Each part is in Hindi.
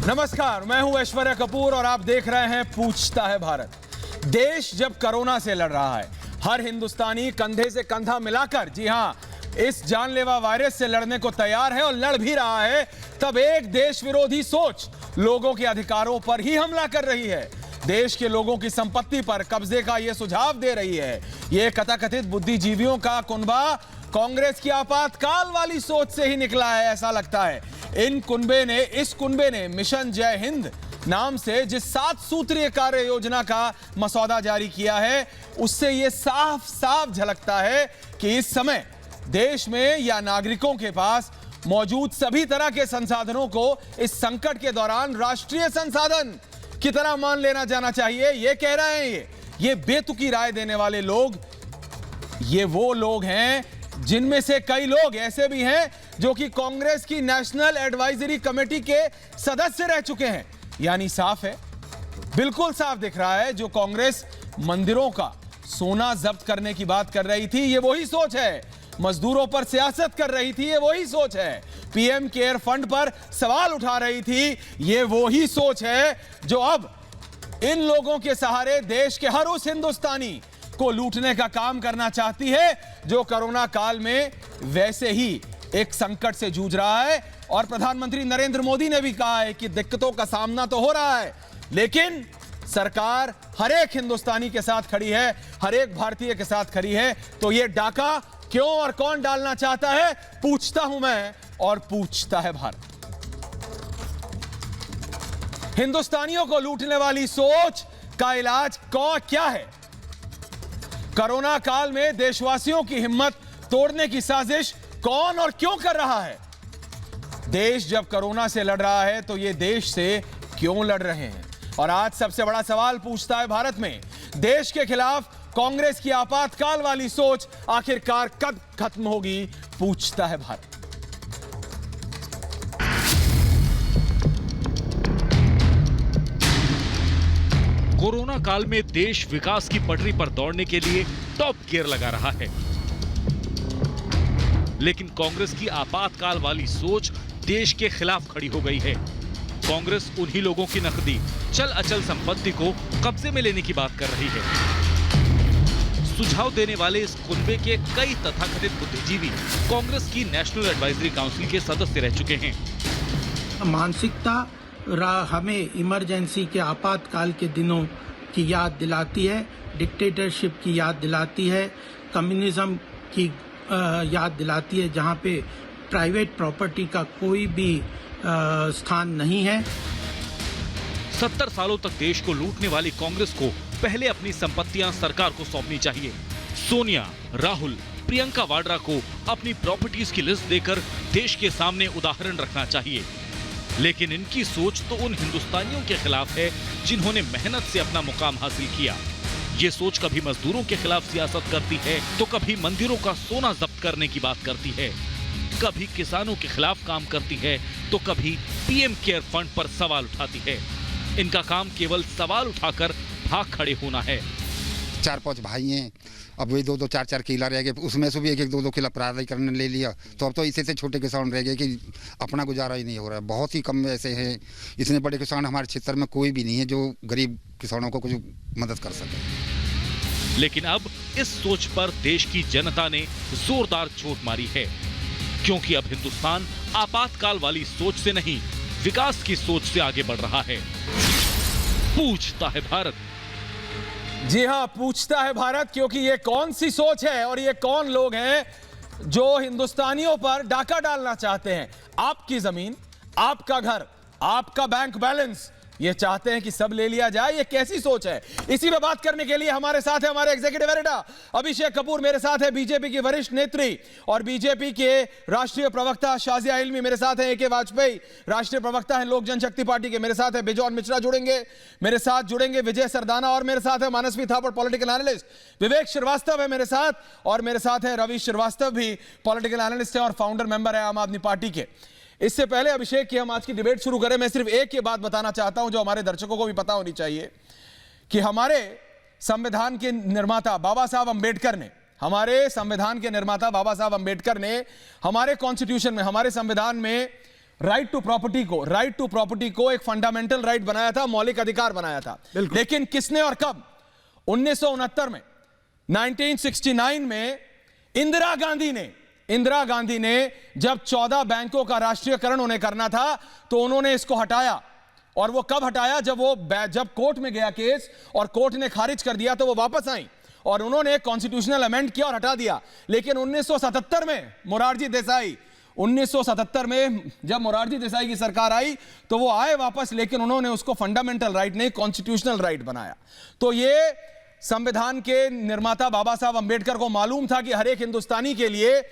नमस्कार, मैं हूं ऐश्वर्या कपूर और आप देख रहे हैं पूछता है भारत। देश जब कोरोना से लड़ रहा है, हर हिंदुस्तानी कंधे से कंधा मिलाकर, जी हां, इस जानलेवा वायरस से लड़ने को तैयार है और लड़ भी रहा है, तब एक देश विरोधी सोच लोगों के अधिकारों पर ही हमला कर रही है। देश के लोगों की संपत्ति पर कब्जे का यह सुझाव दे रही है। यह कथाकथित बुद्धिजीवियों का कुनबा कांग्रेस की आपातकाल वाली सोच से ही निकला है, ऐसा लगता है। इस कुनबे ने मिशन जय हिंद नाम से जिस 7 सूत्रीय कार्य योजना का मसौदा जारी किया है, उससे यह साफ साफ झलकता है कि इस समय देश में या नागरिकों के पास मौजूद सभी तरह के संसाधनों को इस संकट के दौरान राष्ट्रीय संसाधन की तरह मान लेना जाना चाहिए। ये कह रहे हैं ये बेतुकी राय देने वाले लोग, ये वो लोग हैं जिनमें से कई लोग ऐसे भी हैं जो कि कांग्रेस की नेशनल एडवाइजरी कमेटी के सदस्य रह चुके हैं। यानी साफ है, बिल्कुल साफ दिख रहा है, जो कांग्रेस मंदिरों का सोना जब्त करने की बात कर रही थी, ये वही सोच है। मजदूरों पर सियासत कर रही थी, ये वही सोच है। पीएम केयर फंड पर सवाल उठा रही थी, ये वही सोच है जो अब इन लोगों के सहारे देश के हर उस हिंदुस्तानी को लूटने का काम करना चाहती है जो कोरोना काल में वैसे ही एक संकट से जूझ रहा है। और प्रधानमंत्री नरेंद्र मोदी ने भी कहा है कि दिक्कतों का सामना तो हो रहा है, लेकिन सरकार हर एक हिंदुस्तानी के साथ खड़ी है, हर एक भारतीय के साथ खड़ी है। तो यह डाका क्यों और कौन डालना चाहता है, पूछता हूं मैं और पूछता है भारत। हिंदुस्तानियों को लूटने वाली सोच का इलाज क्या है? कोरोना काल में देशवासियों की हिम्मत तोड़ने की साजिश कौन और क्यों कर रहा है? देश जब कोरोना से लड़ रहा है तो ये देश से क्यों लड़ रहे हैं? और आज सबसे बड़ा सवाल पूछता है भारत में, देश के खिलाफ कांग्रेस की आपातकाल वाली सोच आखिरकार कब खत्म होगी? पूछता है भारत। कोरोना काल में देश विकास की पटरी पर दौड़ने के लिए टॉप गियर लगा रहा है, लेकिन कांग्रेस की आपातकाल वाली सोच देश के खिलाफ खड़ी हो गई है। कांग्रेस उन्हीं लोगों की नकदी चल अचल संपत्ति को कब्जे में लेने की बात कर रही है। सुझाव देने वाले इस कुनबे के कई तथाकथित बुद्धिजीवी कांग्रेस की नेशनल एडवाइजरी काउंसिल के सदस्य रह चुके हैं। मानसिकता हमें इमरजेंसी के आपातकाल के दिनों की याद दिलाती है, डिक्टेटरशिप की याद दिलाती है, कम्युनिज्म की याद दिलाती है, जहां पे प्राइवेट प्रॉपर्टी का कोई भी स्थान नहीं है। 70 सालों तक देश को लूटने वाली कांग्रेस को पहले अपनी संपत्तियां सरकार को सौंपनी चाहिए। सोनिया, राहुल, प्रियंका वाड्रा को अपनी प्रॉपर्टीज की लिस्ट देकर देश के सामने उदाहरण रखना चाहिए। लेकिन इनकी सोच तो उन हिंदुस्तानियों के खिलाफ है जिन्होंने मेहनत से अपना मुकाम हासिल किया। ये सोच कभी मजदूरों के खिलाफ सियासत करती है, तो कभी मंदिरों का सोना जब्त करने की बात करती है, कभी किसानों के खिलाफ काम करती है, तो कभी पीएम केयर फंड पर सवाल उठाती है। इनका काम केवल सवाल उठाकर भाग खड़े होना है। 4-5 भाई हैं, अब वही 2-2, 4-4 किला रह गए, उसमें से भी 1-1, 2-2 किला प्राधिकरण ने ले लिया, तो अब तो इसी से छोटे किसान रह गए कि अपना गुजारा ही नहीं हो रहा है। बहुत ही कम ऐसे हैं, इतने बड़े किसान हमारे क्षेत्र में कोई भी नहीं है जो गरीब किसानों को कुछ मदद कर सके। लेकिन अब इस सोच पर देश की जनता ने जोरदार चोट मारी है, क्योंकि अब हिंदुस्तान आपातकाल वाली सोच से नहीं, विकास की सोच से आगे बढ़ रहा है। पूछता है भारत। जी हां, पूछता है भारत, क्योंकि ये कौन सी सोच है और ये कौन लोग हैं जो हिंदुस्तानियों पर डाका डालना चाहते हैं? आपकी जमीन, आपका घर, आपका बैंक बैलेंस, ये चाहते हैं कि सब ले लिया जाए। ये कैसी सोच है? इसी पे बात करने के लिए हमारे साथ है हमारे एग्जीक्यूटिव एडिटर अभिषेक कपूर, मेरे साथ है बीजेपी की वरिष्ठ नेत्री और बीजेपी के राष्ट्रीय प्रवक्ता शाजिया इल्मी, मेरे साथ है ए.के. वाजपेयी, राष्ट्रीय प्रवक्ता है लोक जनशक्ति पार्टी के, मेरे साथ है बिजॉन मिश्रा जुड़ेंगे, मेरे साथ जुड़ेंगे विजय सरदाना, और मेरे साथ है मानसवी थापड़ पॉलिटिकल एनालिस्ट, विवेक श्रीवास्तव है मेरे साथ, और मेरे साथ है रवि श्रीवास्तव भी पॉलिटिकल एनालिस्ट है और फाउंडर मेंबर है आम आदमी पार्टी के। इससे पहले अभिषेक की हम आज की डिबेट शुरू करें, मैं सिर्फ एक ही बात बताना चाहता हूं जो हमारे दर्शकों को भी पता होनी चाहिए कि हमारे संविधान के निर्माता बाबा साहब अंबेडकर ने हमारे संविधान के निर्माता बाबा साहब अंबेडकर ने हमारे कॉन्स्टिट्यूशन में, हमारे संविधान में राइट टू प्रॉपर्टी को एक फंडामेंटल राइट बनाया था, मौलिक अधिकार बनाया था। लेकिन किसने और कब? 1969 में, 1969 में इंदिरा गांधी ने जब 14 बैंकों का राष्ट्रीयकरण उन्हें करना था तो उन्होंने इसको हटाया। और वो कब हटाया? जब कोर्ट में गया केस और कोर्ट ने खारिज कर दिया तो वो वापस आई और उन्होंने कॉन्स्टिट्यूशनल अमेंड किया और हटा दिया। लेकिन 1977 में मोरारजी देसाई, 1977 में जब मोरारजी देसाई की सरकार आई तो वो आए वापस, लेकिन उन्होंने उसको फंडामेंटल राइट नहीं कॉन्स्टिट्यूशनल राइट बनाया। तो ये संविधान के निर्माता बाबा साहब अंबेडकर को मालूम था कि हर एक हिंदुस्तानी के लिए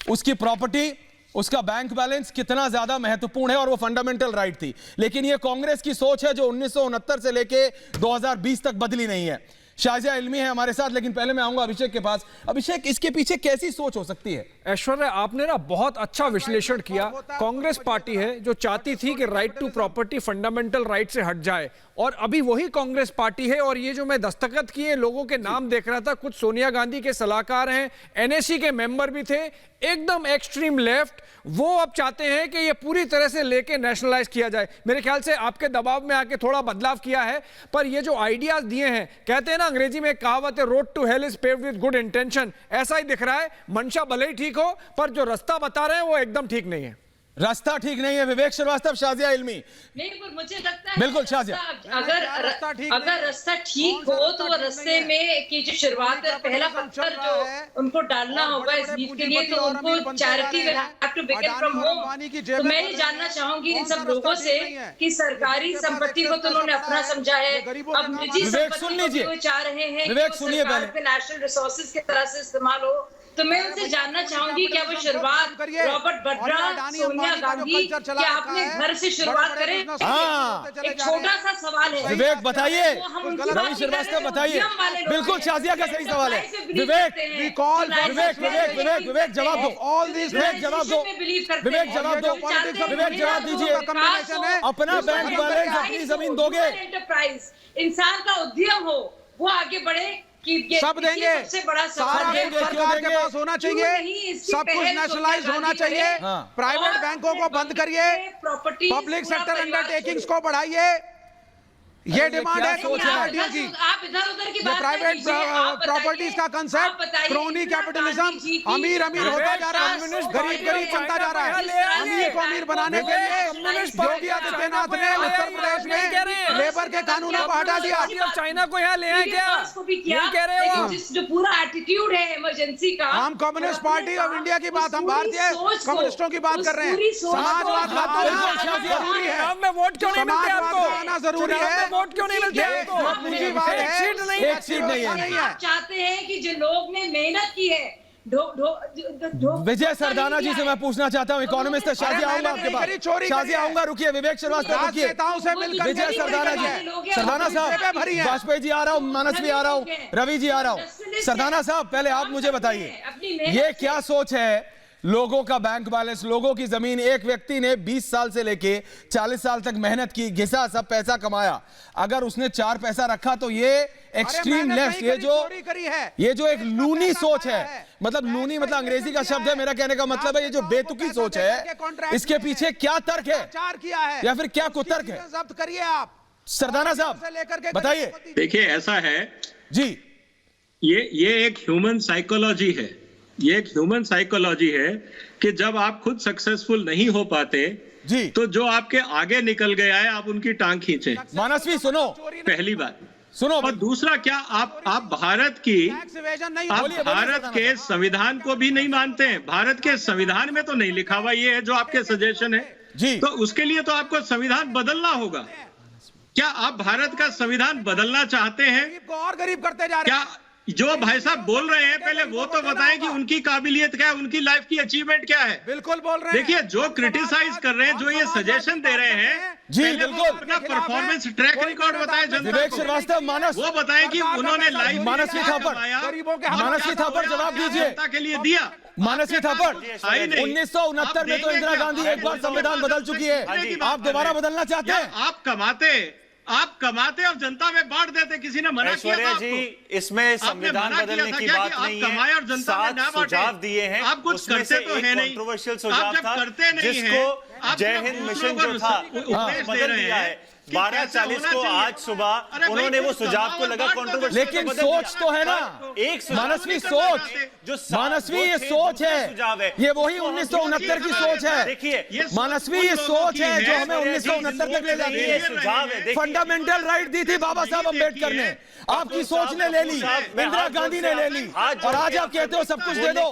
उसकी प्रॉपर्टी, उसका बैंक बैलेंस कितना ज्यादा महत्वपूर्ण है और वो फंडामेंटल राइट थी। लेकिन ये कांग्रेस की सोच है जो 1969 से लेके 2020 तक बदली नहीं है। शाजिया इल्मी है हमारे साथ, लेकिन पहले मैं आऊंगा अभिषेक के पास। अभिषेक, इसके पीछे कैसी सोच हो सकती है? ऐश्वर्या, आपने ना बहुत अच्छा विश्लेषण किया। कांग्रेस पार्टी है जो चाहती थी कि right to property fundamental right से हट जाए, और अभी वही कांग्रेस पार्टी है। और ये जो मैं दस्तखत किए लोगों के नाम देख रहा था, कुछ सोनिया गांधी के सलाहकार हैं, एनएसी के मेंबर भी थे, एकदम एक्सट्रीम लेफ्ट। वो अब चाहते हैं कि ये पूरी तरह से लेके नेशनलाइज किया जाए। मेरे ख्याल से आपके दबाव में आके थोड़ा बदलाव किया है, पर ये जो आइडियाज दिए हैं, कहते हैं ना अंग्रेजी में एक कहावत है, road to hell is paved with good intention. ऐसा ही दिख रहा है। मंशा भले ही ठीक हो, पर जो रास्ता बता रहे हैं वो एकदम ठीक नहीं है। रास्ता ठीक नहीं है। विवेक श्रीवास्तव, शाजिया इल्मी। नहीं, पर मुझे लगता है बिल्कुल शाजिया, अगर रास्ता ठीक हो तो वो रास्ते में की जो शुरुआत है, पहला पत्थर जो उनको डालना होगा इस नीति के लिए, तो उनको charity will have to begin from home. तो मैं ये जानना चाहूंगी इन सब लोगों से कि सरकारी संपत्ति को तो उन्होंने अपना समझा है, अब निजी संपत्ति को चाह रहे हैं विवेक सुनिए पहले, नेशनल रिसोर्सेज की तरह से इस्तेमाल हो। तो मैं उनसे जानना चाहूंगी क्या वो शुरुआत रॉबर्ट वड्रा, सोनिया गांधी, क्या अपने घर से शुरुआत करें? एक छोटा सा सवाल है, विवेक बताइए, रवि श्रीवास्तव बताइए। बिल्कुल शाजिया का सही सवाल है। विवेक जवाब दो, विवेक जवाब दो, विवेक जवाब दो, विवेक जवाब दीजिए। अपना बैंक बैलेंस, अपनी जमीन दोगे? एंटरप्राइज इंसान का उद्यम हो, वो आगे बढ़े, सब देंगे, सारा सरकार के पास होना चाहिए, सब कुछ नेशनलाइज होना चाहिए। प्राइवेट बैंकों को बंद करिए, पब्लिक सेक्टर अंडरटेकिंग्स को बढ़ाइए। ये डिमांड है पार्टियों की। आप इधर उधर की बात प्राइवेट प्रॉपर्टीज का कंसेप्ट, क्रोनी कैपिटलिज्म, अमीर होता जा रहा है, गरीब बनता जा रहा है। अमीर को अमीर बनाने के लिए योगी आदित्यनाथ ने उत्तर प्रदेश में लेबर के कानूनों को हटा दिया। चाइना को यहाँ ले आए क्या? ये कह रहे हो जो पूरा एटीट्यूड है इमरजेंसी का। हम कम्युनिस्ट पार्टी ऑफ इंडिया की बात, हम भारतीय कम्युनिस्टों की बात कर रहे हैं। समाजवाद जरूरी है, समाजवाद आना जरूरी है। वोट क्यों नहीं मिलते आपको? एक सीट नहीं है। आप चाहते हैं कि जो लोग ने मेहनत की है, विजय सरदाना जी से मैं पूछना चाहता हूं, इकोनॉमिस्ट है। शाजिया आऊंगा आपके पास, शाजिया आऊंगा, रुकिए। विवेक श्रीवास्तव रुकिए, विजय सरदाना जी, सरदाना साहब, वाजपेयी जी आ रहा हूं, मानसवी आ रहा हूं, रवि जी आ रहा हूं। सरदाना साहब पहले आप मुझे बताइए, ये क्या सोच है? लोगों का बैंक बैलेंस, लोगों की जमीन, एक व्यक्ति ने 20 साल से लेके 40 साल तक मेहनत की, घिसा, सब पैसा कमाया, अगर उसने 4 पैसा रखा तो ये एक्सट्रीम लेफ्ट, ये जो एक लूनी सोच है, मतलब लूनी मतलब अंग्रेजी का शब्द है, मेरा कहने का मतलब है ये जो बेतुकी सोच है, इसके पीछे क्या तर्क है या फिर क्या कुतर्क है? जब्त करिए आप। सरदाना साहब बताइए। देखिए ऐसा है जी, ये एक ह्यूमन साइकोलॉजी है, ये एक ह्यूमन साइकोलॉजी है कि जब आप खुद सक्सेसफुल नहीं हो पाते जी, तो जो आपके आगे निकल गया है आप उनकी टांग खींचे। मानसवी सुनो, पहली बात सुनो। और दूसरा, क्या आप भारत के संविधान को भी नहीं मानते हैं? भारत के संविधान में तो नहीं लिखा हुआ ये है जो आपके सजेशन है जी, तो उसके लिए तो आपको संविधान बदलना होगा। क्या आप भारत का संविधान बदलना चाहते हैं? और गरीब करते जा रहे हैं। क्या जो भाई साहब बोल रहे हैं पहले वो तो बताएं कि उनकी काबिलियत क्या है, उनकी लाइफ की अचीवमेंट क्या है। बिल्कुल बोल रहे हैं। देखिए जो क्रिटिसाइज कर रहे हैं, जो ये सजेशन दे रहे हैं, जी बिल्कुल, अपना परफॉर्मेंस ट्रैक रिकॉर्ड बताएं जनता विवेक को। श्रीवास्तव, मानस वो बताएं कि उन्होंने लाइफ मानसवी थापर, मानसवी थापर जवाब दीजिए। जनता के लिए दिया। मानसवी थापर, 1969 में तो इंदिरा गांधी एक बार संविधान बदल चुकी है, आप दोबारा बदलना चाहते हैं? आप कमाते और जनता में बांट देते, किसी ने मना किया था जी? इसमें संविधान बदलने की बात नहीं है, और जनता में ना सुझाव दिए हैं, आप कुछ करते तो है नहीं, कंट्रोवर्शियल सुझाव था करते नहीं जिसको जय हिंद मिशन जो था बदल दिया है। 12:40 को आज सुबह उन्होंने वो सुझाव को लगा कंट्रोवर्सी, लेकिन सोच तो है ना, एक मानसवी सोच, जो मानसवी ये सोच है, ये वही 1969 की सोच है। देखिए मानसवी ये सोच है जो हमें 1969 तक ले जाती है। सुझाव है, फंडामेंटल राइट दी थी बाबा साहब अम्बेडकर ने, आपकी सोच ने ले ली, इंदिरा गांधी ने ले ली, और आज आप कहते हो सब कुछ दे दो।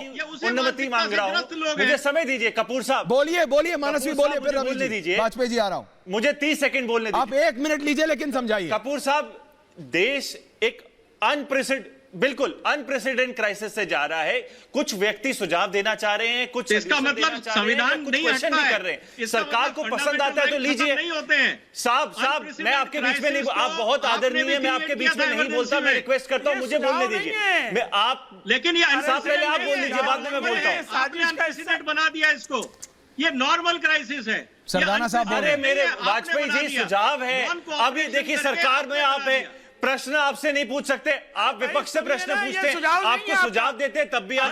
अनुमति मांग रहा हूँ, मुझे समय दीजिए कपूर साहब। बोलिए बोलिए मानसवी बोलिए, फिर बोलने दीजिए। वाजपेयी जी आ रहा हूं, मुझे 30 सेकंड बोलने दीजिए। आप 1 मिनट लीजिए लेकिन समझाइए। कपूर साहब, देश एक बिल्कुल अनप्रेसिडेंट क्राइसिस से जा रहा है। कुछ व्यक्ति सुझाव देना चाह रहे हैं, कुछ इसका मतलब संविधान नहीं क्वेश्चन नहीं कर रहे हैं। सरकार को पसंद आता है तो लीजिए। नहीं होते हैं साहब मैं आपके बीच में नहीं, आप बहुत आदरणीय है, मैं आपके बीच में नहीं बोलता, मैं रिक्वेस्ट करता हूं मुझे बोलने दीजिए। मैं आप, लेकिन ये पहले आप बोल लीजिए, बाद में मैं बोलता हूं। आपने अनप्रेसिडेंट बना दिया इसको, ये नॉर्मल क्राइसिस है। सरदाना साहब, अरे मेरे वाजपेयी जी सुझाव है। अभी देखिए सरकार में आप है, प्रश्न आपसे नहीं पूछ सकते, आप विपक्ष से प्रश्न पूछते हैं, आपको सुझाव देते तब भी आप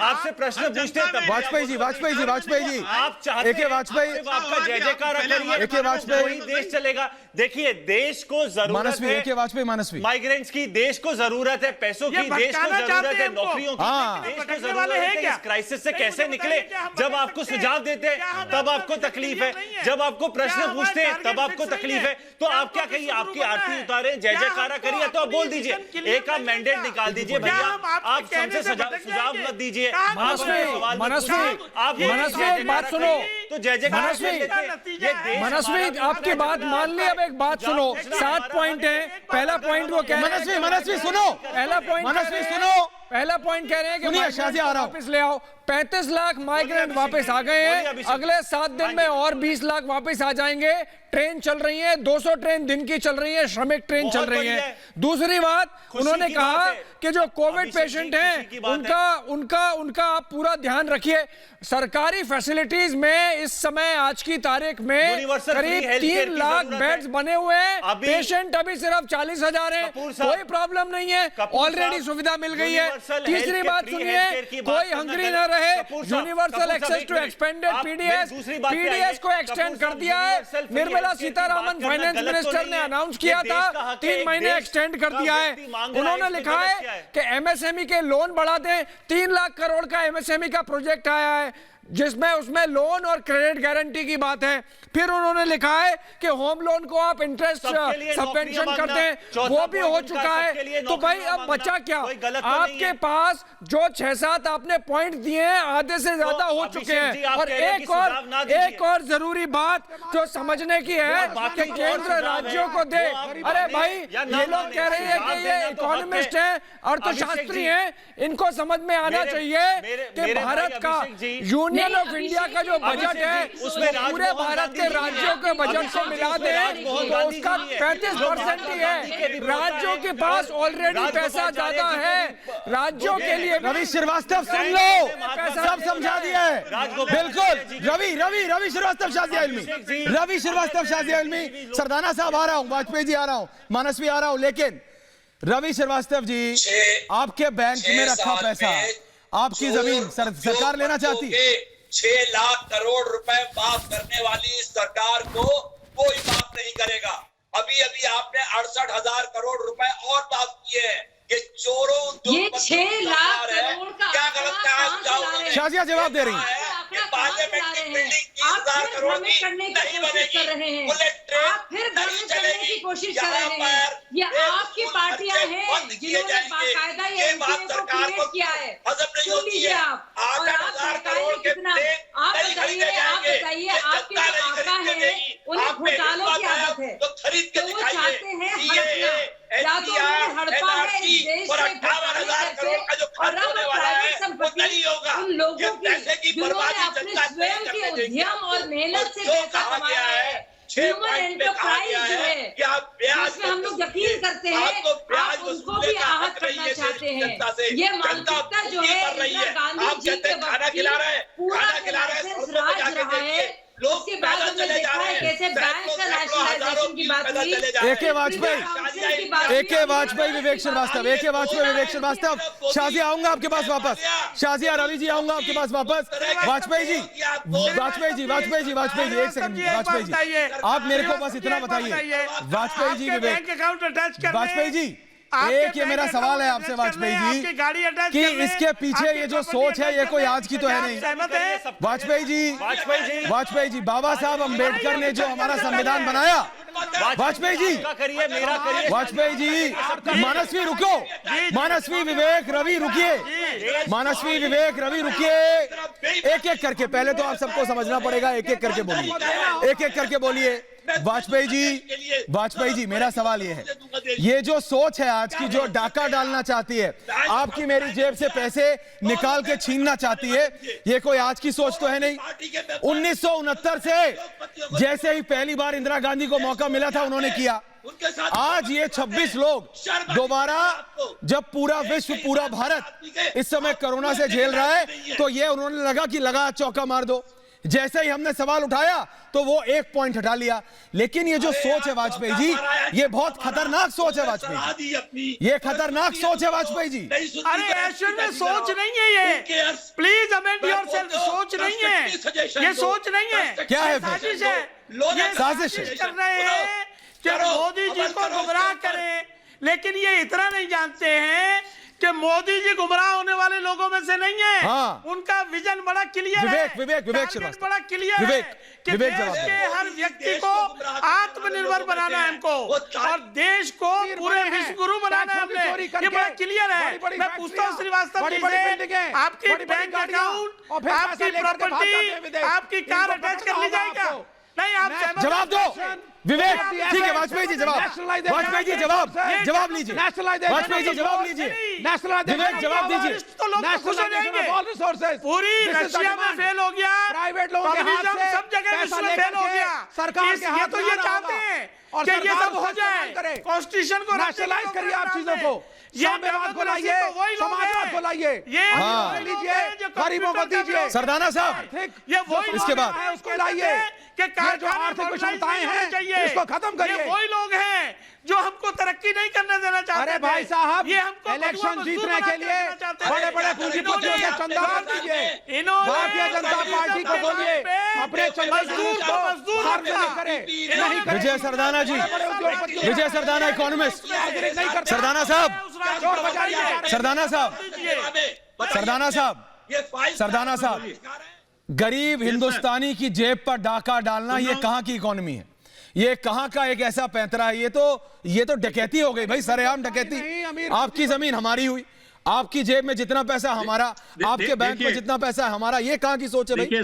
आपसे प्रश्न पूछते हैं तब। वाजपेयी जी आप चाहते हैं वाजपेयी आपका जय जयकार करिए, वाजपेयी देश चलेगा। देखिए देश को जरूरत है वाजपेयी मानसवी माइग्रेंट्स की, देश को जरूरत है पैसों की, देश को जरूरत है नौकरियों की, देश को जरूरत है इस क्राइसिस से कैसे निकले। जब आपको सुझाव देते हैं तब आपको तकलीफ है, जब आपको प्रश्न पूछते हैं तब आपको तकलीफ है। तो आप क्या कहिए, आपकी आरती उतारे, जय जयकारा करिए, तो आप बोल दीजिए। एक आप मैंडेट निकाल दीजिए भैया, आप हमसे सुझाव मत दीजिए। मनस्वी बात सुनो, तो जय जयकारा मनस्वी आपकी बात मान ली। अब एक बात सुनो, 7 पॉइंट है। पहला पॉइंट वो कह रहे हैं, मनस्वी सुनो, पहला पॉइंट मनस्वी सुनो, पहला पॉइंट कह रहे हैं कि शाजिया आ रहा हूं, वापस ले आओ। 35 लाख माइग्रेंट वापस आ गए हैं, अगले 7 दिन में और 20 लाख वापस आ जाएंगे। ट्रेन चल रही है, 200 ट्रेन दिन की चल रही है, श्रमिक ट्रेन चल रही है। दूसरी बात, उन्होंने कहा कि जो कोविड पेशेंट हैं उनका आप पूरा ध्यान रखिए। सरकारी फैसिलिटीज में इस समय आज की तारीख में करीब 3 लाख बेड्स बने हुए हैं, पेशेंट अभी सिर्फ 40,000 हैं, कोई प्रॉब्लम नहीं है, ऑलरेडी सुविधा मिल गई है। तीसरी बात सुनिए, कोई हंगरी न रहे, universal access to expanded PDS को एक्सटेंड कर दिया है। निर्मला सीतारामन फाइनेंस मिनिस्टर ने अनाउंस किया था, 3 महीने एक्सटेंड कर दिया है। उन्होंने लिखा है कि एमएसएमई के लोन बढ़ा दें। 3 लाख करोड़ का एमएसएमई का प्रोजेक्ट आया है, जिसमें उसमें लोन और क्रेडिट गारंटी की बात है। फिर उन्होंने लिखा है कि होम लोन को आप इंटरेस्ट सब्वेंशन करते हैं, वो भी हो चुका है। तो भाई अब बचा क्या? आपके पास जो 6-7 आपने पॉइंट दिए हैं, आधे से ज्यादा हो चुके हैं। और एक और जरूरी बात जो समझने की है कि केंद्र राज्यों को दे। अरे भाई, ये लोग कह रहे हैं कि ये इकोनॉमिस्ट हैं, अर्थशास्त्री हैं, इनको समझ में आना चाहिए कि भारत का यूनियन ऑफ इंडिया का जो बजट है उसमें पूरे भारत के राज्यों के बजट को मिला दें तो उसका 35% ही है। राज्यों के पास ऑलरेडी पैसा ज्यादा है, राज्यों के लिए। रवि श्रीवास्तव सुन लो, सब समझा दिया है बिल्कुल। रवि श्रीवास्तव शाजिया इल्मी, रवि श्रीवास्तव शाजिया इल्मी। सरदाना साहब आ रहा हूं, वाजपेयी जी आ रहा हूं, मानसवी आ रहा हूं, लेकिन रवि श्रीवास्तव जी, आपके बैंक में रखा पैसा, आपकी जमीन सरकार लेना चाहती है। 6 लाख करोड़ रुपए माफ करने वाली इस सरकार को कोई माफ नहीं करेगा। अभी आपने 68,000 करोड़ रुपए और माफ किए हैं। ये चोरों, ये 6 लाख करोड़ का क्या गलत शाजिया जवाब दे रही है। पार्लियामेंट की बिल्डिंग 30,000 करोड़ की नहीं बनेगी, बुलेट ट्रेन नहीं चलेगी। कोशिश कर रहे हैं, ये आपकी पार्टियां हैं जिन्होंने बाकायदा ये बात सरकार को किया है। हजम नहीं होती है। 8,000 करोड़ के आप बताइए आपके जो आका है उन्हें घोटालों की आदत है, तो खरीद के वो चाहते हैं हड़पा है इस देश से, 58,000 करोड़ का जो खर्च होने वाला है वो नहीं होगा। उन लोगों की जिन्होंने अपने स्वयं के उद्यम और मेहनत से पैसा कमाया है। ह्यूमन एंटरप्राइज जो है जिसमें हम लोग यकीन करते हैं, आप उसको भी आहत करना चाहते हैं। ये मानसिकता जो है इंदिरा गांधी जी के वक्त की पूरा राज रहा है। उसके बाद हमने देखा है कैसे बैंक का नेशनलाइजेशन की बात हुई। वाजपेयी AK वाजपेयी विवेक श्रीवास्तव, AK वाजपेयी विवेक श्रीवास्तव, शाजिया आऊंगा आपके पास वापस, शाजिया रवि जी आऊंगा आपके पास वापस, वाजपेयी जी, वाजपेयी जी, वाजपेयी जी, वाजपेयी जी, एक सेकंड, वाजपेयी जी, आप मेरे को बस इतना बताइए, वाजपेयी जी विवेक, वाजपेयी जी, एक ये मेरा सवाल है आपसे वाजपेयी जी कि इसके पीछे ये जो सोच है ये कोई आज की तो है नहीं। वाजपेयी जी, वाजपेयी जी, बाबा साहब अंबेडकर ने जो हमारा संविधान बनाया, वाजपेयी जी, वाजपेयी जी, मानसवी रुको, मानसवी विवेक रवि रुकिए, मानसवी विवेक रवि रुकिए, एक एक करके, पहले तो आप सबको समझना पड़ेगा, एक एक करके बोलिए, एक एक करके बोलिए। वाजपेयी जी, वाजपेयी जी, मेरा सवाल ये है, ये जो सोच है आज की, जो डाका डालना चाहती है, आपकी मेरी जेब से पैसे निकाल के छीनना चाहती है, ये कोई आज की सोच तो है नहीं। 1969 से जैसे ही पहली बार इंदिरा गांधी को मौका मिला था उन्होंने किया, आज ये 26 लोग दोबारा, जब पूरा विश्व, पूरा भारत इस समय कोरोना से झेल रहा है, तो ये उन्होंने लगा कि लगा चौका मार दो, जैसे ही हमने सवाल उठाया तो वो एक पॉइंट हटा लिया। लेकिन ये जो सोच है वाजपेयी जी, ये बहुत खतरनाक सोच है वाजपेयी जी, ये खतरनाक सोच है वाजपेयी जी। अरे एक्चुअल में सोच नहीं है ये, प्लीज अमेंड योरसेल्फ, सोच नहीं है ये, सोच नहीं है, क्या है? साजिश है, ये साजिश कर रहे हैं कि मोदी जी को गुमराह करें, लेकिन ये इतना नहीं जानते हैं कि मोदी जी गुमराह होने वाले लोगों में से नहीं है। हाँ। उनका विजन बड़ा क्लियर है, विवेक टारगेट बड़ा क्लियर है कि देश के हर व्यक्ति को आत्मनिर्भर बनाना है हमको, और देश को पूरे विश्व गुरु बनाना है हमने, ये बड़ा क्लियर है। मैं पूछता हूँ श्रीवास्तव जी से, आपकी बैंक अकाउंट, आपकी प्रॉपर्टी, आपकी कार अटैच कर ली जाएगा? नहीं, आप जवाब दो विवेक, ठीक है वाजपेयी जी, जवाब, वाजपेयी जी जवाब लीजिए, वाजपेयी जी जवाब लीजिए, विवेक जवाब दीजिए। तो लोग खुश हो जाएंगे, पूरी रशिया में फेल हो गया, प्राइवेट लोगों के हाथ से सब जगह विश्व में फेल हो गया, सरकार के हाथ तो ये चाहते हैं और कि ये सब हो जाए, कॉन्स्टिट्यूशन को नेशनलाइज करिए आप चीजों को, साम्यवाद को लाइए, समाजवाद को लाइए, लीजिए, गरीबों को दीजिए, सरदाना साहब, ये वही इसके बाद उसको लाइए, कि जो आर्थिक विषमताएं हैं इसको खत्म करिए। ये वही लोग हैं जो हमको तरक्की नहीं करने देना चाहते। अरे भाई साहब, ये हमको इलेक्शन जीतने के लिए बड़े बड़े पूंजीपतियों से चंदा मत दीजिए, भारतीय जनता पार्टी को बोलिए अपने चंदा को सार्वजनिक करे, नहीं करे। विजय सरदाना जी, विजय सरदाना इकोनॉमिस्ट, सरदाना साहब, सरदाना साहब, सरदाना साहब, सरदाना साहब, गरीब हिंदुस्तानी की जेब पर डाका डालना ये कहां की इकोनॉमी है? ये कहां का एक ऐसा पैंतरा है? ये तो डकैती हो गई भाई, सरेआम डकैती। आपकी जमीन हमारी हुई, आपकी जेब में जितना पैसा हमारा, आपके बैंक में जितना पैसा है हमारा, ये कहां की सोच है भाई?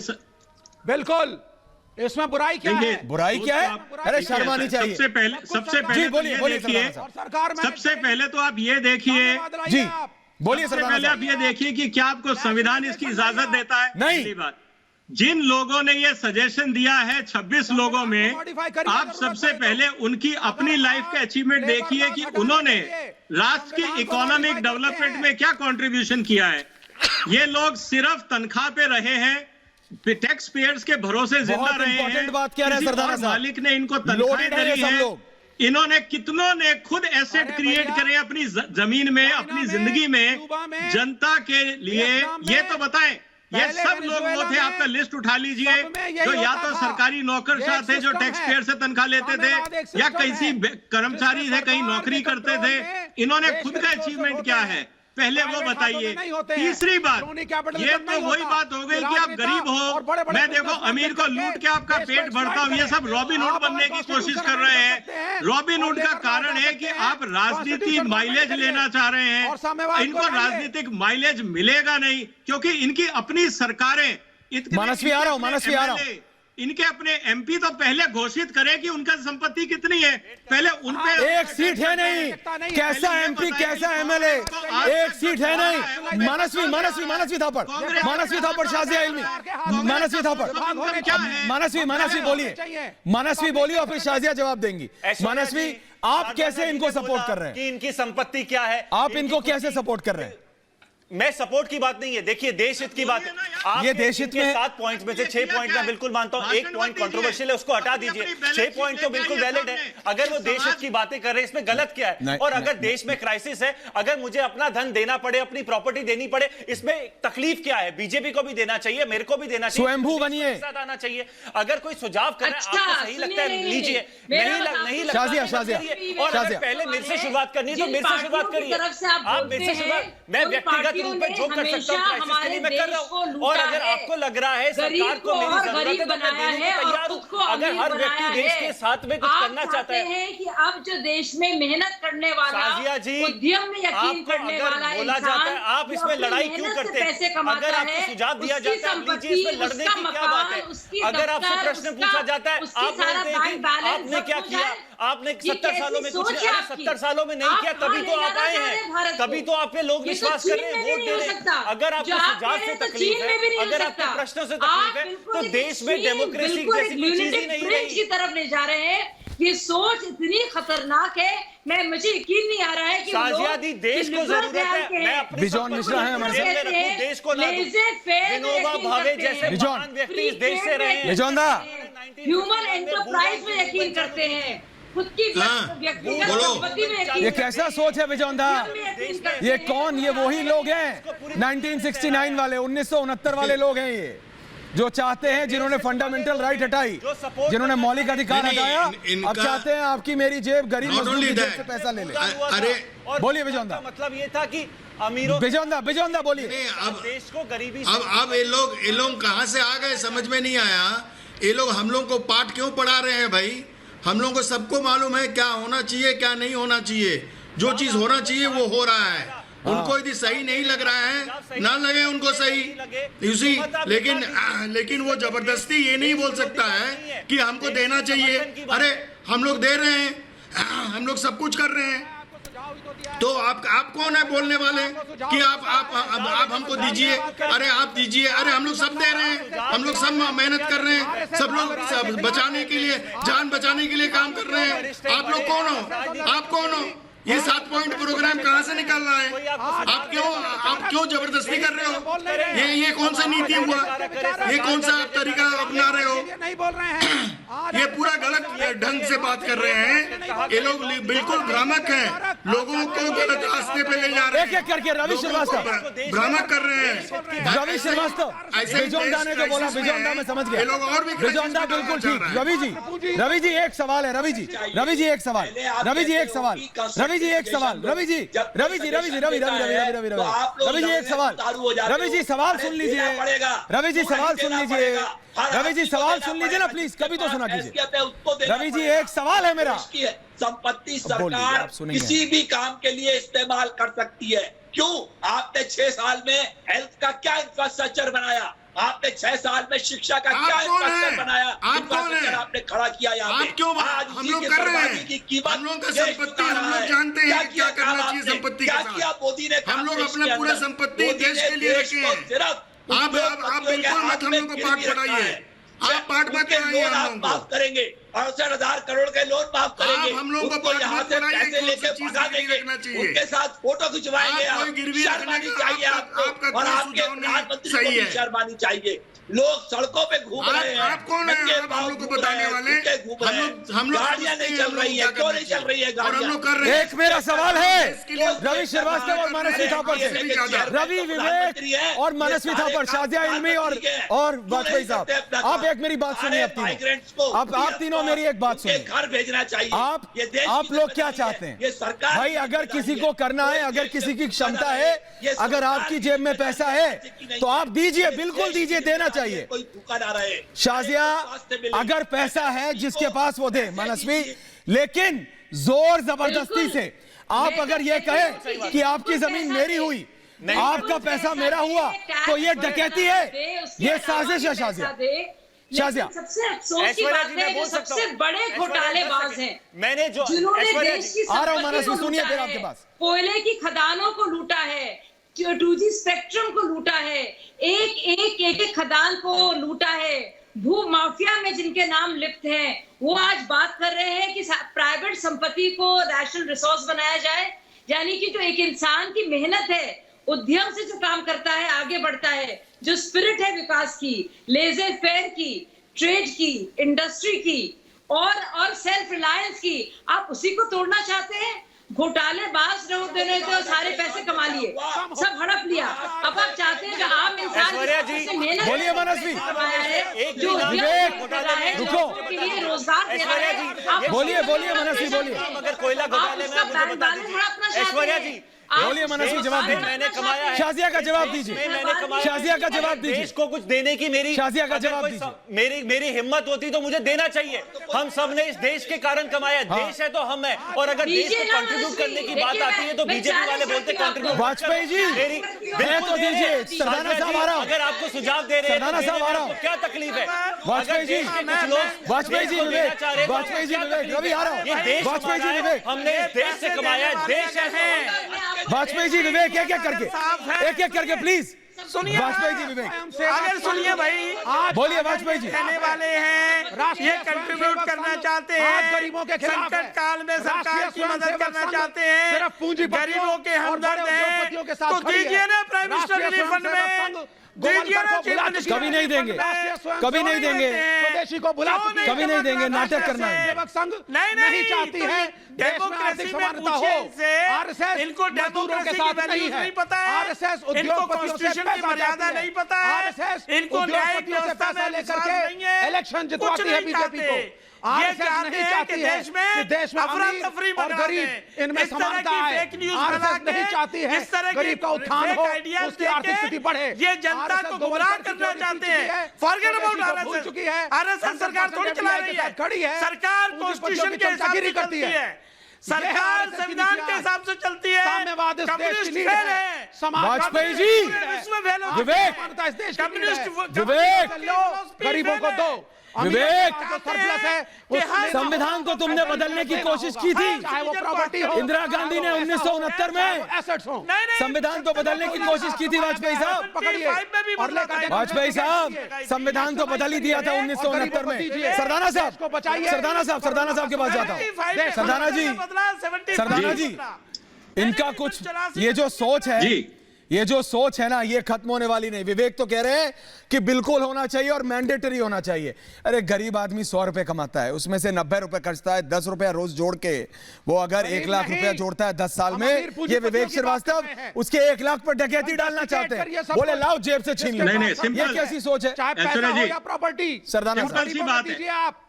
बिल्कुल, इसमें बुराई क्या है? बुराई क्या है? अरे शर्मा नहीं चाहिए। सबसे पहले बोलिए देखिए, सबसे पहले तो आप ये देखिए जी, बोलिए सबसे पहले आप ये देखिए कि क्या आपको संविधान इसकी इजाजत देता है? नहीं। बात, जिन लोगों ने ये सजेशन दिया है 26 लोगों में, आप सबसे पहले उनकी अपनी लाइफ के अचीवमेंट देखिए कि उन्होंने राष्ट्र की इकोनॉमिक डेवलपमेंट में क्या कंट्रीब्यूशन किया है। ये लोग सिर्फ तनख्वाह पे रहे हैं, टैक्स पेयर्स के भरोसे जिंदा रहे हैं, बात क्या है सरदाना साहब, मालिक ने इनको तनख्वाहें दी है, इन्होंने कितनों ने खुद एसेट क्रिएट करे अपनी जमीन में, अपनी जिंदगी में, जनता के लिए। ये तो बताएं, ये सब लोग वो थे, आपका लिस्ट उठा लीजिए, जो या तो सरकारी नौकरशाह थे जो टैक्स पेयर से तनख्वाह लेते थे, या किसी कर्मचारी थे, कहीं नौकरी करते थे। इन्होंने खुद का अचीवमेंट क्या है पहले वो बताइए। तीसरी बात, ये तो वही बात हो गई कि आप गरीब हो, मैं देखो अमीर को लूट के आपका पेट भरता हूं, ये सब रॉबिन हुड बनने की कोशिश कर रहे हैं। रॉबिन हुड का कारण है कि आप राजनीति माइलेज लेना चाह रहे हैं, इनको राजनीतिक माइलेज मिलेगा नहीं, क्योंकि इनकी अपनी सरकारें, मनस्वी आ रहा हूं, मनस्वी आ रहा हूं, इनके अपने एमपी तो पहले घोषित करें कि उनका संपत्ति कितनी है, पहले उन पे एक सीट है नहीं, कैसा एमपी कैसा एमएलए, एक सीट है नहीं। मनस्वी मनस्वी मनस्वी थापड़, मनस्वी थापड़, शाजिया इल्मी, मनस्वी थापड़, मनस्वी बोलिए, मनस्वी बोलिए और फिर शाजिया जवाब देंगी। मनस्वी, आप कैसे इनको सपोर्ट कर रहे हैं? कि इनकी संपत्ति क्या है, आप इनको कैसे सपोर्ट कर रहे हैं? मैं सपोर्ट की बात नहीं है, देखिए देश हित की बात है। आप ये देश हित में 7 पॉइंट्स में से 6 पॉइंट मैं बिल्कुल मानता हूं, 1 पॉइंट कंट्रोवर्शियल है, उसको हटा दीजिए। 6 पॉइंट तो बिल्कुल वैलिड है। अगर वो देश हित की बातें कर रहे हैं, इसमें गलत क्या है? और अगर देश में क्राइसिस है, अगर मुझे अपना धन देना पड़े, अपनी प्रॉपर्टी देनी पड़े, इसमें तकलीफ क्या है? बीजेपी को भी देना चाहिए, मेरे को भी देना चाहिए, स्वयंभू बनिए, साथ आना चाहिए। अगर कोई सुझाव कर रहा है, आपको सही लगता है लीजिए, नहीं लगता और अगर पहले मेरे से शुरुआत करनी है तो मेरे से शुरुआत करिए। आप मेरे से शुरुआत, मैं व्यक्तिगत रूप में जो कर सकता हूं क्राइसिस के लिए मैं कर रहा हूं। और अगर आपको लग रहा है सरकार को मेरी जरूरत है तो मैं देने को तैयार हूं। अगर हर व्यक्ति देश के साथ में कुछ करना चाहता है कि अब जो देश में मेहनत करने वाला, साजिया जी, उद्यम में यकीन करने वाला बोला जाता है आप इसमें लड़ाई क्यों करते हैं? अगर आपको सुझाव दिया जाता है लीजिए, इसमें लड़ने की क्या बात है? अगर आपसे प्रश्न पूछा जाता है, आप बोलते हैं कि आपने क्या किया, आपने 70 सालों में कुछ नहीं, 70 सालों में नहीं किया, तभी तो आप आए हैं, तभी तो आप पे लोग विश्वास कर रहे हैं, वोट दे रहे हैं। अगर आपको सुझाव से तकलीफ है, अगर आपको प्रश्नों से तकलीफ है, तो देश में डेमोक्रेसी जैसी कोई चीज ही नहीं रही। की तरफ ले जा रहे हैं। ये सोच इतनी खतरनाक है, मुझे यकीन नहीं आ रहा है कि साजिया दी देश को जरूरत है। मैं अपनी बिजॉन मिश्रा है हमारे साथ, देश को ना विनोबा भावे जैसे महान व्यक्ति इस देश से रहे हैं। बिजॉन दा ह्यूमन एंटरप्राइज में यकीन करते हैं, खुद की व्यक्तिगत संपत्ति में यकीन। ये कैसा सोच है बिजौंदा? ये कौन? ये वही लोग हैं 1969 वाले, 1969 वाले लोग हैं ये, जो चाहते हैं, जिन्होंने फंडामेंटल राइट हटाई, जिन्होंने मौलिक अधिकार हटाया, अब चाहते हैं आपकी मेरी जेब, गरीब मजदूर की जेब से पैसा ले ले। अरे बोलिए बिजौंदा। मतलब ये था कि अमीरों, बिजौंदा बोलिए। अब देश को गरीबी, अब ये लोग कहां से आ गए समझ में नहीं आया। ये लोग हम लोग को पाठ क्यों पढ़ा रहे हैं भाई? हम लोग को सबको मालूम है क्या होना चाहिए, क्या नहीं होना चाहिए। जो चीज होना चाहिए वो हो रहा है। उनको यदि सही नहीं लग रहा है, ना लगे उनको सही, इसी लेकिन वो जबरदस्ती ये नहीं बोल सकता है कि हमको देना चाहिए। अरे हम लोग दे रहे हैं, हम लोग सब कुछ कर रहे हैं, तो आप कौन है बोलने वाले कि आप हमको दीजिए? अरे आप दीजिए, अरे हम लोग सब दे रहे हैं, हम लोग सब मेहनत कर रहे हैं, सब लोग बचाने के लिए, जान बचाने के लिए काम कर रहे हैं। आप लोग कौन हो? आप कौन हो? ये 7 पॉइंट प्रोग्राम कहाँ से निकल रहा है? आप क्यों जबरदस्ती कर रहे हो? ये कौन सा नीति हुआ? ये कौन सा आप तरीका अपना रहे हो? नहीं बोल रहे हैं, ये पूरा गलत ढंग से बात कर रहे हैं। ये लोग बिल्कुल भ्रामक हैं, लोगों को गलत रास्ते पे ले जा रहे हैं। एक एक करके रवि श्रीवास्तव भ्रामक कर रहे हैं। रवि श्रीवास्तव, बिजौंदा ने जो बोला, बिजौंदा में समझ गया। ये लोग और भी बिजौंदा बिल्कुल ठीक। रवि जी एक सवाल है, रवि जी एक सवाल, रवि जी एक सवाल, रवि जी एक सवाल, रवि जी एक सवाल, रवि जी सवाल सुन लीजिए, रवि जी सवाल सुन लीजिए, रवि जी सवाल सुन लीजिए ना प्लीज, कभी तो सुना कीजिए। रवि जी एक सवाल है मेरा। संपत्ति सरकार किसी भी काम के लिए इस्तेमाल कर सकती है। क्यों? आपने 6 साल में हेल्थ का क्या इंफ्रास्ट्रक्चर बनाया? आपने 6 साल में शिक्षा का क्या इंफ्रास्ट्रक्चर बनाया? इंफ्रास्ट्रक्चर आपने खड़ा किया यहाँ पे। हम लोग कर रहे हैं की कीमत, हम लोग का संपत्ति हम लोग जानते हैं क्या करना चाहिए संपत्ति के साथ। क्या मोदी ने? हम लोग अपना पूरा संपत्ति देश के लिए रखे हैं। आप बिल्कुल मत हम लोग को पाठ पढ़ाइए, आप पाठ मत पढ़ाइए। हम लोग माफ करेंगे 68,000 करोड़ के लोन माफ करेंगे। हम लोग को यहाँ से पैसे लेके भगा देंगे, उनके साथ फोटो खिंचवाएंगे। शर्मानी चाहिए आपको, और आपके प्रधानमंत्री को भी शर्मानी चाहिए। लोग सड़कों पे घूम रहे हैं। आप कौन है हम लोग को बताने वाले? हम लोग गाड़ियां नहीं चल रही है, क्यों नहीं चल रही है गाड़ियां? एक मेरा सवाल है रवि श्रीवास्तव और मनस्वी थापर से, रवि विवेक और मनस्वी थापर, शाजिया इल्मी और वाजपेयी साहब, आप एक मेरी बात सुनिए। आप तीनों मेरी एक बात सुनिए। घर भेजना चाहिए। आप लोग क्या चाहते हैं? ये सरकार भाई, अगर किसी को करना है, अगर किसी की क्षमता है, अगर आपकी जेब में पैसा है तो आप दीजिए, बिल्कुल दीजिए, देना चाहिए। कोई भूखा ना रहे। शाजिया, अगर पैसा है जिसके पास वो दे, मनस्वी, लेकिन जोर जबरदस्ती से आप अगर ये कहें कि आपकी जमीन मेरी हुई, आपका पैसा मेरा हुआ, तो ये डकैती है, ये साजिश है। शाजिया, सबसे अफसोस की बात है कि सबसे बड़े घोटालेबाज हैं, मैंने जो जिन्होंने देश की संपत्ति को लूटा है, कोयले की खदानों को लूटा है, 2G स्पेक्ट्रम को लूटा है, एक खदान को लूटा है, भू माफिया में जिनके नाम लिप्त हैं, वो आज बात कर रहे हैं कि प्राइवेट संपत्ति को नेशनल रिसोर्स बनाया जाए। यानी कि जो एक इंसान की मेहनत है उद्यम से जो काम करता है, आगे बढ़ता है, जो स्पिरिट है विकास की, लेजर फेयर की, ट्रेड की, इंडस्ट्री की और सेल्फ रिलायंस की, आप उसी को तोड़ना चाहते हैं? घोटालेबाज लोग देने तो सारे पैसे कमा लिए, सब हड़प लिया। अब आप चाहते हैं कि आम इंसान बोलिए मनस्वी, जो रुको, रोजगार दे रहा है, बोलिए मनस्वी, बोलिए। अगर कोयला घोटाले में आप मुझे बता दीजिए ऐश्वर्या जी, बोलिए मनस्वी, जवाब दीजिए। मैंने कमाया है, शाजिया का जवाब दीजिए, मैंने कमाया, शाजिया का जवाब दीजिए। देश को कुछ देने की मेरी शाजिया का जवाब दीजिए। मेरी हिम्मत होती तो मुझे देना चाहिए। हम सब ने इस देश के कारण कमाया, देश है तो हम है। और अगर देश को कंट्रीब्यूट करने की बात आती है तो बीजेपी वाले बोलते कंट्रीब्यूट। वाजपेयी जी तो दीजिए, सरदाना साहब आ रहा हूं। अगर आपको सुझाव दे रहे हैं सरदाना साहब आ रहा हूं, क्या तकलीफ है? वाजपेयी जी, वाजपेयी जी विवेक, वाजपेयी जी विवेक, रवि आ रहा हूं, वाजपेयी जी विवेक, हमने इस देश से कमाया, देश है। वाजपेयी जी विवेक, एक एक करके प्लीज सुनिए, वाजपेयी जी विवेक, अगर सुनिए भाई, बोलिए वाजपेयी जी। कहने वाले हैं ये कंट्रीब्यूट करना चाहते हैं, गरीबों के संकट काल में सरकार की मदद करना चाहते हैं, गरीबों के हमदर्द हैं, तो दीजिए ना प्राइम मिनिस्टर रिलीफ फंड में, दीजिए ना चीफ मिनिस्टर। कभी नहीं देंगे, कभी नहीं देंगे, स्वदेशी को बुला कभी नहीं देंगे, नाटक करना है। नहीं चाहती है डेमोक्रेसी में पूछे इनसे, इनको डेमोक्रेसी की वैल्यूज नहीं पता है, इनको कॉन्स्टिट्यूशन की मर्यादा नहीं पता है, इनको न्यायिक व्यवस्था में विश्वास नहीं है, इलेक्शन कुछ नहीं चाहते। ये जानते हैं कि देश में अफरा तफरी और गरीब इनमें समानता है। आरएसएस नहीं चाहती है गरीब का उत्थान हो, उसकी आर्थिक स्थिति बढ़े। ये जनता को गुमराह करना चाहते हैं। फॉरगेट अबाउट आरएसएस, आरएसएस सरकार थोड़ी चला रही है, खड़ी है, सरकार कॉन्स्टिट्यूशन के हिसाब से चलती है, सरकार संविधान के हिसाब से चलती है। कम्युनिस्ट फेल है, वाजपेयी जी, विवेक, कम्युनिस्ट विवेक, गरीबों को दो, विवेक, सरप्लस है, संविधान को तुमने बदलने की कोशिश की थी, चाहे वो प्रॉपर्टी हो, इंदिरा गांधी ने 1969 में एसेट्स हो, संविधान को बदलने की कोशिश की थी। वाजपेयी साहब पकड़िए और लेकर वाजपेयी साहब संविधान तो बदल ही दिया था 1969 में। सरदाना साहब, सरदाना साहब के पास जाता हूँ। सरदाना जी, इनका कुछ ये जो सोच है, ये जो सोच है ना, ये खत्म होने वाली नहीं। विवेक तो कह रहे हैं कि बिल्कुल होना चाहिए और मैंडेटरी होना चाहिए। अरे गरीब आदमी 100 रुपए कमाता है, उसमें से 90 रुपए खर्चता है, 10 रुपए रोज जोड़ के वो अगर 1 लाख रुपया जोड़ता है 10 साल में, ये विवेक श्रीवास्तव उसके 1 लाख पर डकैती डालना चाहते हैं। बोले लाओ जेब से छीन लो। ये कैसी सोच है? प्रॉपर्टी सरदाना साहब,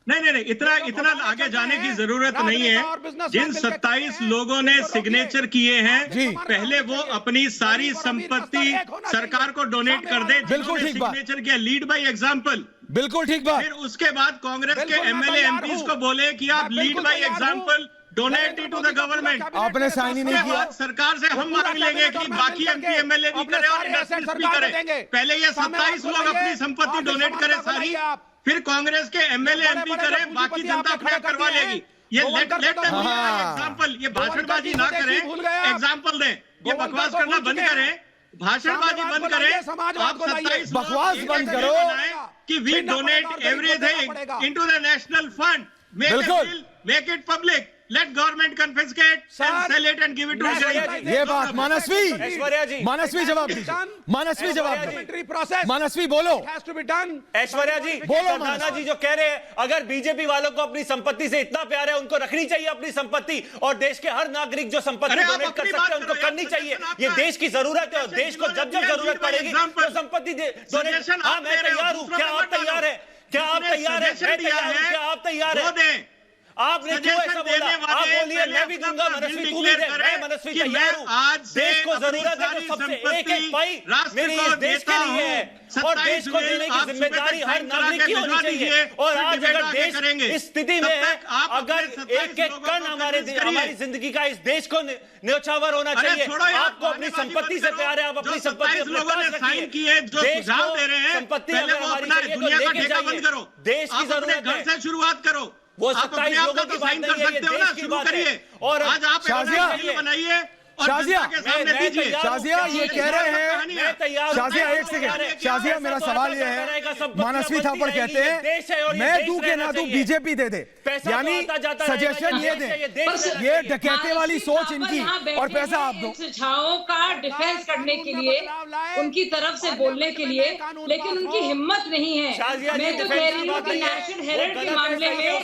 नहीं, इतना आगे जाने की जरूरत नहीं है। जिन 27 लोगों ने सिग्नेचर किए हैं, पहले वो अपनी सारी संपत्ति सरकार को डोनेट कर दे। बिल्कुल ठीक बात। सिग्नेचर किया, लीड बाय एग्जांपल। बिल्कुल ठीक बात। फिर उसके बाद कांग्रेस के एमएलए एमपीज को बोले कि आप lead by example, donate it to the government. आपने साइन ही नहीं किया। सरकार से हम मांग लेंगे कि बाकी एमपी एमएलए भी करें और इंडस्ट्रीज भी करें। पहले ये 27 लोग अपनी संपत्ति डोनेट करें सारी, फिर कांग्रेस के एमएलए एमपी करें, बाकी जनता अपने करवा लेगी। ये लेट एग्जांपल, ये भाषणबाजी ना करें, एग्जांपल दें। ये बकवास करना बंद करें, भाषणबाजी बंद करें, आप 27 बकवास बंद करो कि we donate everything into the national fund, make it public, let government confiscate and sell it and give it to the ये बात मनस्वी, ऐश्वर्या जी, मनस्वी जवाब दीजिए, मनस्वी जवाब दीजिए, मनस्वी बोलो। ऐश्वर्या जी, सरदाना जी जो कह रहे हैं, अगर बीजेपी वालों को अपनी संपत्ति से इतना प्यार है, उनको रखनी चाहिए अपनी संपत्ति, और देश के हर नागरिक जो संपत्ति डोनेट कर सकते हैं उनको करनी चाहिए। ये देश की जरूरत है और देश को जब जब जरूरत पड़ेगी तो संपत्ति डोनेट। हाँ, मैं तैयार हूँ, क्या आप तैयार है? क्या आप तैयार है? मैं तैयार हूँ, क्या आप तैयार है? आपने क्यों ऐसा बोला? आप बोलिए, मैं भी दूंगा, मनस्वी तू भी दे। मैं मनस्वी तैयार हूँ। देश को जरूरत है तो सबसे एक पाई मेरी इस देश के लिए है, और देश को देने की जिम्मेदारी हर नागरिक की होनी चाहिए। और आज अगर देश इस स्थिति में है, अगर एक एक कण हमारी जिंदगी का इस देश को न्यौछावर होना चाहिए। आपको अपनी संपत्ति से प्यार है, आप अपनी संपत्ति अपने पास रखिए। देश को संपत्ति अगर हमारी चाहिए तो लेके जाइए। देश की जरूरत है, घर से शुरुआत करो। वो 27 लोगों की बात नहीं है, ये देश की बात है। और आज आप बनाइए और जनता के सामने दीजिए। शाजिया ये कह रहे हैं, शाजिया एक सेकंड, शाजिया मेरा सवाल ये है, मानसवी थापड़ कहते हैं मैं दूं के ना दूं बीजेपी दे दे, यानी सजेशन ये दे, ये डकैते वाली सोच इनकी, और पैसा आप दो सुझावों का डिफेंस करने के लिए, उनकी तरफ से बोलने के लिए, लेकिन उनकी हिम्मत नहीं है। मैं तो कह रही हूँ कि नेशनल हेराल्ड के मामले में जो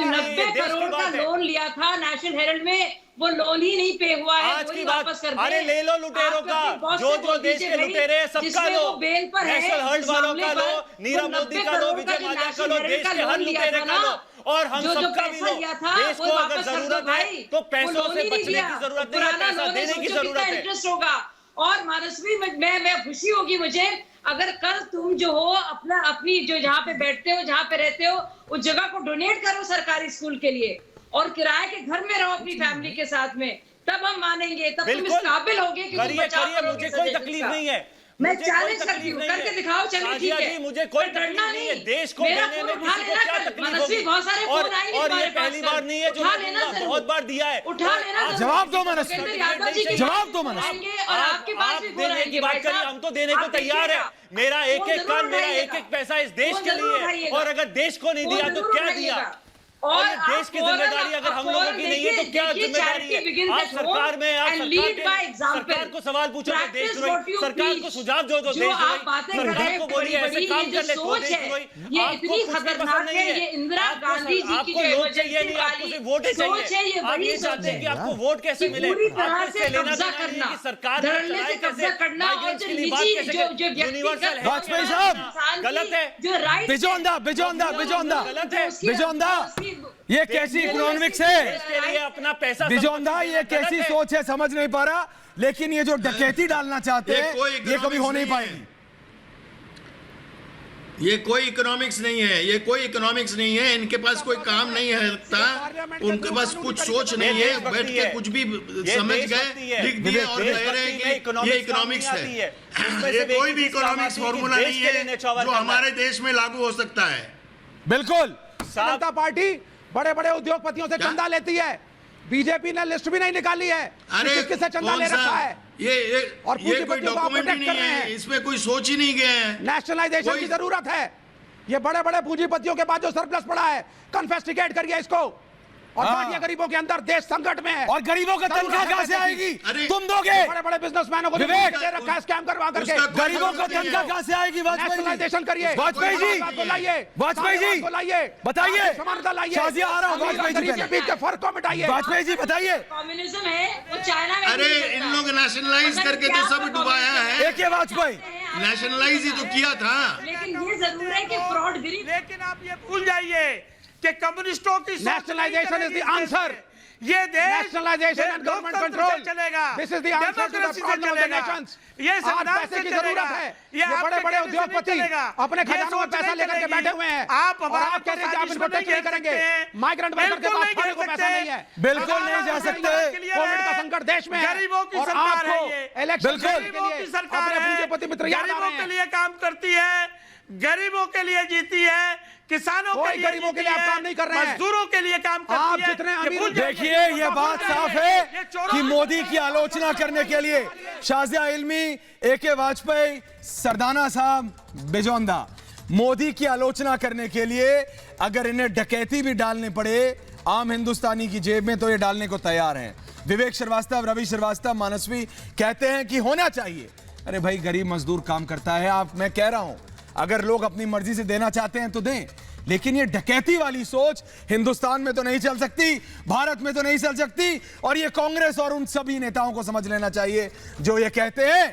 90 करोड़ का लोन लिया था नेशनल हेराल्ड में, वो लोन ही नहीं पे हुआ है, आज की बात। अरे ले लो लुटेरों का, जो देश के लुटेरे हैं सबका लो, नेशनल हेराल्ड वालों का लो, नीरव मोदी का लो, विजय माल्या का लो, देश के हर लुटेरे का लो, और हम सबका भी लो। देश को अगर जरूरत है तो पैसों से बचने की जरूरत नहीं है, पैसा देने की जरूरत है। इंटरेस्ट होगा। और मानसवी मैं खुशी होगी मुझे अगर कल तुम जो हो अपनी जो जहाँ पे बैठते हो, जहाँ पे रहते हो, उस जगह को डोनेट करो सरकारी स्कूल के लिए, और किराए के घर में रहो अपनी फैमिली के साथ में, तब हम मानेंगे, तब तुम इस काबिल होगे कि मुझे कोई तकलीफ नहीं है, मैं चैलेंज करती हूँ, करके दिखाओ, चलिए ठीक है, मुझे कोई तकलीफ नहीं है, देश को देने में किसी को क्या तकलीफ होगी, बहुत सारे फोन आएंगे, और ये पहली बार नहीं है जो बहुत बार दिया है। उठा लेना, जवाब दो मनस्वी, जवाब दो मनस्वी, और आपके पास भी देने की बात करिए, हम तो देने को तैयार है, मेरा एक एक काम, मेरा एक एक पैसा इस देश के लिए है, और अगर देश को नहीं दिया तो क्या दिया, और ये देश की जिम्मेदारी अगर हम लोगों की नहीं है तो क्या जिम्मेदारी है। आप सरकार में, आप सरकार को सवाल पूछो, देशद्रोही सरकार को सुझाव दो, देशद्रोही सरकार को बोलिए ऐसे काम कर ले, ये इतनी खतरनाक है, ये इंदिरा गांधी जी की आपको वोट चाहिए नहीं, आपको सिर्फ वोट ही चाहिए, आप ये चाहते हैं कि आपको वोट कैसे मिले, आपसे लेना देना नहीं है कि सरकार कैसे माइग्रेंट्स के लिए बात कैसे, यूनिवर्सल वाजपेयी साहब गलत है, बिजोंदा ये कैसी इकोनॉमिक्स है, इसके लिए अपना पैसा बिजोंदा ये कैसी सोच है समझ नहीं पा रहा, लेकिन ये जो डकैती डालना चाहते हैं ये कभी हो नहीं पाएगी। ये कोई इकोनॉमिक्स नहीं है, ये कोई इकोनॉमिक्स नहीं है, इनके पास कोई काम नहीं है लगता, उनके पास कुछ सोच नहीं है, बैठ के कुछ भी समझ गए, लिख दिए और कह रहे हैं कि ये इकोनॉमिक्स है। ये कोई भी इकोनॉमिक्स फॉर्मूला नहीं है जो हमारे देश में लागू हो सकता है। बिल्कुल, जनता पार्टी बड़े बड़े उद्योगपतियों से चंदा लेती है, बीजेपी ने लिस्ट भी नहीं निकाली है, अरे किससे चंदा ले रखा है, ये कोई डॉक्यूमेंट ही नहीं है, इसमें कोई सोच ही नहीं गया है। नेशनलाइजेशन की जरूरत है, ये बड़े बड़े पूंजीपतियों के बाद जो सरप्लस पड़ा है कन्फेस्टिगेट करिए इसको, और बाकी गरीबों के अंदर देश संकट में है, और गरीबों का तनख्वाह कहां से आएगी, तुम दोगे, बड़े बड़े बिजनेसमैनों को दे रखा है स्कैम करवा करके, गरीबों का तनख्वाह कहां से आएगी, नेशनलाइजेशन करिए, वाजपेयी जी बताइए, समानता लाइए, शाजिया आ रहा हूं, वाजपेयी जी के बीच के फर्क को मिटाइए, वाजपेयी जी बताइए। कम्युनिज्म है वो चाइना में, अरे इन लोग नेशनलाइज करके तो सब डुबाया है, एक वाजपेयी नेशनलाइज ही तो किया था, लेकिन ये जरूर है कि फ्रॉड गिरी, लेकिन आप ये भूल जाइए कि कम्युनिस्टों की नेशनलाइजेशन इज द आंसर, ये देश नेशनलाइजेशन एंड गवर्नमेंट कंट्रोल चलेगा, this is the answer to the problem of the nations. ये संविधान पैसे की जरूरत है, ये बड़े बड़े उद्योगपति अपने खजानों में पैसा लेकर के बैठे हुए हैं, आप कह रहे हैं कि आप इनको टच नहीं करेंगे, माइग्रेंट वर्कर के पास खाने को पैसा नहीं है, बिल्कुल नहीं जा सकते, कोविड का संकट देश में है, गरीबों की और सरकार है, आपको इलेक्शन गरीबों की सरकार है, पूंजीपति मित्र याद आ रहे गरीबों के हैं, लिए काम करती है, गरीबों के लिए जीती है, किसानों के लिए, गरीबों के लिए आप काम नहीं कर रहे हैं, मजदूरों के लिए काम करती है। जितने अमीर देखिए ये बात साफ है कि मोदी की आलोचना करने के लिए शाजिया इल्मी, एके वाजपेयी, सरदाना साहब, बिजोंदा, मोदी की आलोचना करने के लिए अगर इन्हें डकैती भी डालने पड़े आम हिंदुस्तानी की जेब में तो ये डालने को तैयार हैं। विवेक श्रीवास्तव, रवि श्रीवास्तव, मानसवी कहते हैं कि होना चाहिए। अरे भाई गरीब मजदूर काम करता है, मैं कह रहा हूं अगर लोग अपनी मर्जी से देना चाहते हैं तो दें, लेकिन ये डकैती वाली सोच हिंदुस्तान में तो नहीं चल सकती, भारत में तो नहीं चल सकती, और ये कांग्रेस और उन सभी नेताओं को समझ लेना चाहिए जो ये कहते हैं